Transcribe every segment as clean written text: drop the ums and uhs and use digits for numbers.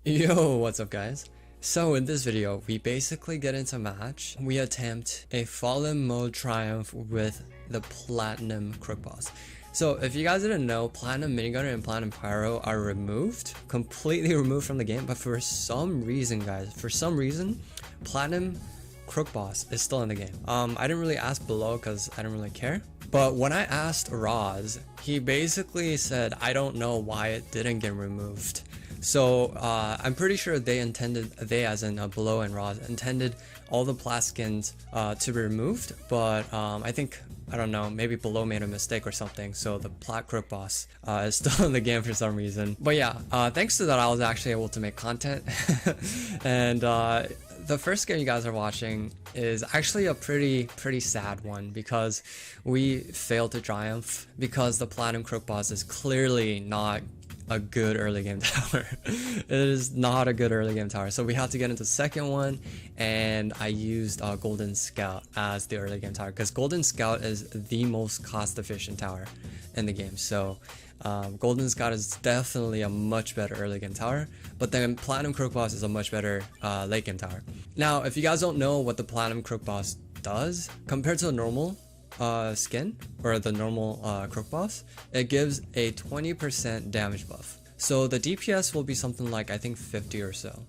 Yo, what's up guys? So in this video, we basically get into match. We attempt a fallen mode triumph with the Platinum Crook boss. So if you guys didn't know, Platinum Minigunner and Platinum Pyro are removed, completely removed from the game, but for some reason guys, Platinum Crook boss is still in the game. I didn't really ask below because I didn't really care. But when I asked Roz, he basically said, I don't know why it didn't get removed. So I'm pretty sure they as in Below and Roz, intended all the Plat skins to be removed, but I don't know, maybe Below made a mistake or something, so the Plat Crook boss is still in the game for some reason. But yeah, thanks to that I was actually able to make content. And the first game you guys are watching is actually a pretty sad one because we failed to triumph because the Platinum Crook boss is clearly not a good early game tower. It is not a good early game tower, so we had to get into the second one, and I used Golden Scout as the early game tower because Golden Scout is the most cost efficient tower in the game. So Golden Scout is definitely a much better early game tower, but then Platinum Crook boss is a much better late game tower. Now if you guys don't know what the Platinum Crook boss does compared to a normal skin or the normal Crook boss, it gives a 20% damage buff. So the DPS will be something like I think 50 or so.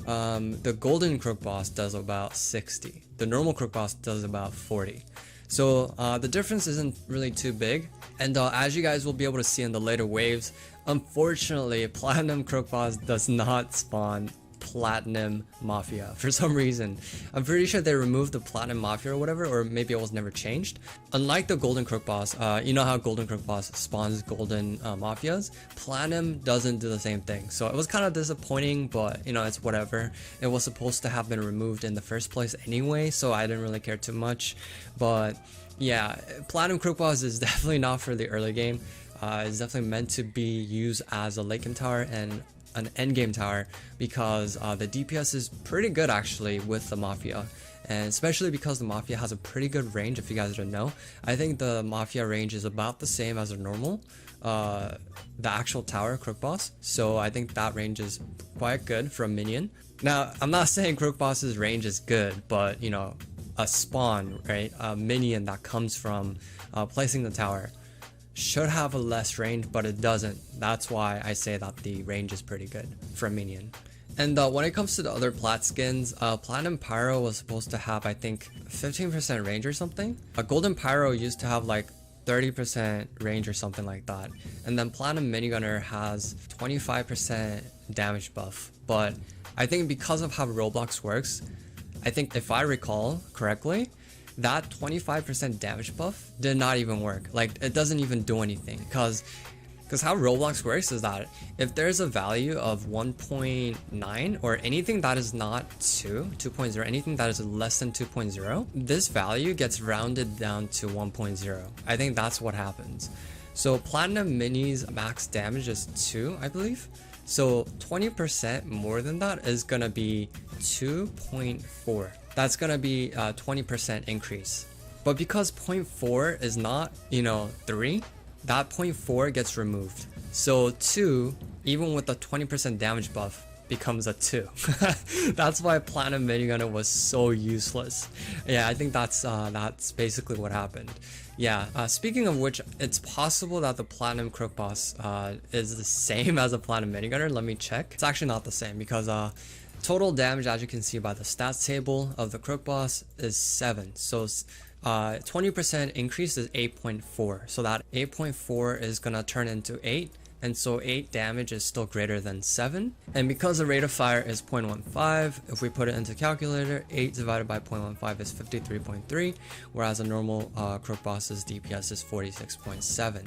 The golden Crook boss does about 60. The normal Crook boss does about 40. So the difference isn't really too big, and as you guys will be able to see in the later waves, unfortunately Platinum Crook boss does not spawn Platinum Mafia for some reason. I'm pretty sure they removed the Platinum Mafia or whatever, or maybe it was never changed. Unlike the Golden Crook boss, you know how Golden Crook boss spawns Golden Mafias? Platinum doesn't do the same thing, so it was kind of disappointing, but you know, it's whatever. It was supposed to have been removed in the first place anyway, so I didn't really care too much. But yeah, Platinum Crook boss is definitely not for the early game. It's definitely meant to be used as a late game tower and an end game tower because the DPS is pretty good actually with the Mafia, and especially because the Mafia has a pretty good range. If you guys don't know, I think the Mafia range is about the same as a normal the actual tower Crook boss, so I think that range is quite good for a minion. Now I'm not saying Crook boss's range is good, but you know, a spawn, right, a minion that comes from placing the tower should have a less range, but it doesn't. That's why I say that the range is pretty good for a minion. And when it comes to the other Plat skins, Platinum Pyro was supposed to have I think 15% range or something. A Golden Pyro used to have like 30% range or something like that, and then Platinum Minigunner has 25% damage buff. But I think because of how Roblox works, I think if I recall correctly, that 25% damage buff did not even work. Like, it doesn't even do anything because how Roblox works is that if there's a value of 1.9 or anything that is not 2.0, anything that is less than 2.0, this value gets rounded down to 1.0. I think that's what happens. So Platinum Mini's max damage is 2, I believe. So 20% more than that is gonna be 2.4. That's gonna be a 20% increase. But because 0.4 is not, you know, 3, that 0.4 gets removed. So 2, even with the 20% damage buff, becomes a 2. That's why Platinum Minigunner was so useless. Yeah, I think that's basically what happened. Yeah, speaking of which, it's possible that the Platinum Crook boss is the same as a Platinum Minigunner. Let me check. It's actually not the same because total damage, as you can see by the stats table of the Crook boss, is 7. So 20% increase is 8.4. So that 8.4 is gonna turn into 8. And so 8 damage is still greater than 7. And because the rate of fire is 0.15, if we put it into calculator, 8 divided by 0.15 is 53.3, whereas a normal Crook boss's DPS is 46.7.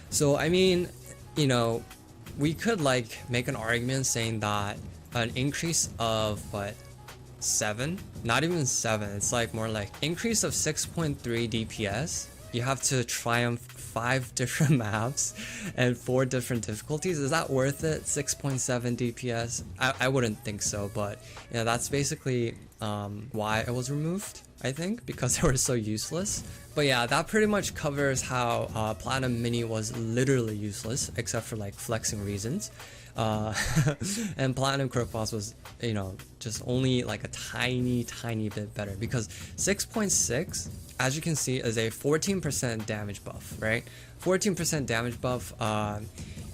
So I mean, you know, we could like make an argument saying that an increase of 7, not even 7, it's like more like increase of 6.3 DPS. You have to triumph 5 different maps and 4 different difficulties. Is that worth it? 6.7 DPS? I wouldn't think so, but yeah, that's basically why it was removed, I think, because they were so useless. But yeah, that pretty much covers how Platinum Mini was literally useless, except for like flexing reasons. And Platinum Crook Boss was, you know, just only like a tiny bit better, because 6.6, as you can see, is a 14% damage buff, right? 14% damage buff.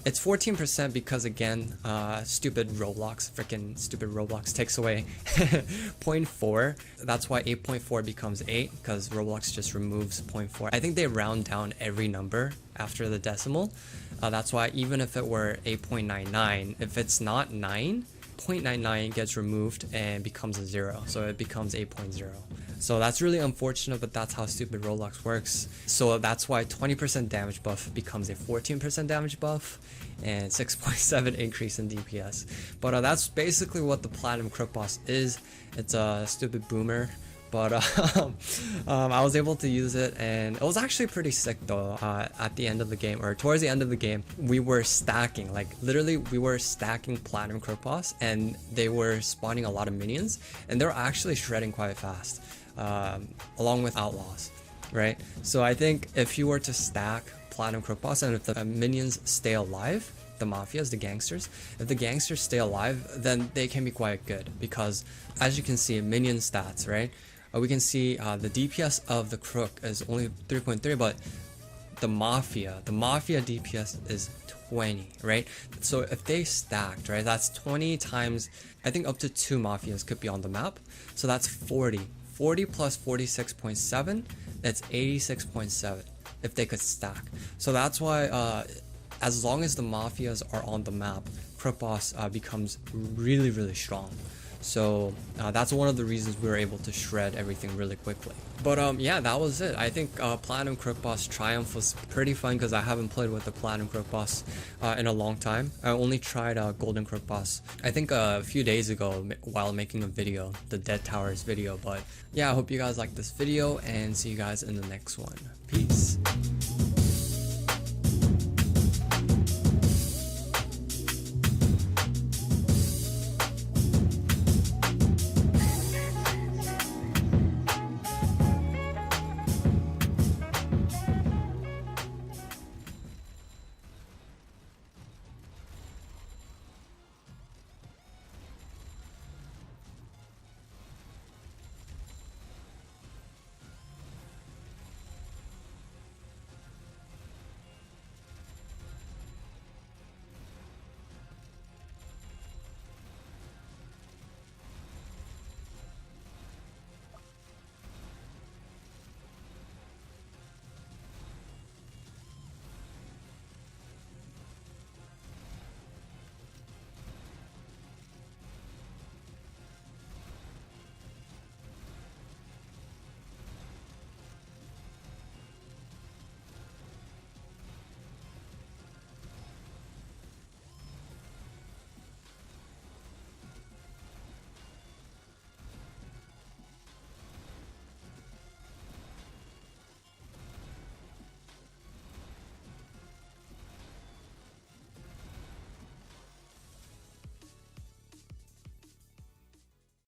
It's 14% because, again, stupid Roblox takes away 0.4. That's why 8.4 becomes 8, because Roblox just removes 0.4. I think they round down every number after the decimal. That's why even if it were 8.99, if it's not 9, 0.99 gets removed and becomes a 0, so it becomes 8.0. So that's really unfortunate, but that's how stupid Roblox works. So that's why 20% damage buff becomes a 14% damage buff and 6.7 increase in DPS. But that's basically what the Platinum Crook Boss is. It's a stupid boomer. But I was able to use it, and it was actually pretty sick though. At the end of the game, or towards the end of the game, we were stacking, like literally we were stacking Platinum Crook Boss, and they were spawning a lot of minions, and they were actually shredding quite fast, along with outlaws, right? So I think if you were to stack Platinum Crook Boss, and if the minions stay alive, the mafias, the gangsters, if the gangsters stay alive, then they can be quite good, because as you can see, minion stats, right? We can see the DPS of the Crook is only 3.3, but the Mafia DPS is 20, right? So if they stacked, right, that's 20 times, I think up to 2 Mafias could be on the map. So that's 40. 40 plus 46.7, that's 86.7 if they could stack. So that's why as long as the Mafias are on the map, Crook Boss becomes really strong. So that's one of the reasons we were able to shred everything really quickly. But yeah, that was it. I think Platinum Crook Boss Triumph was pretty fun, because I haven't played with the Platinum Crook Boss in a long time. I only tried Golden Crook Boss, I think a few days ago while making a video, the Dead Towers video. But yeah, I hope you guys liked this video, and see you guys in the next one. Peace.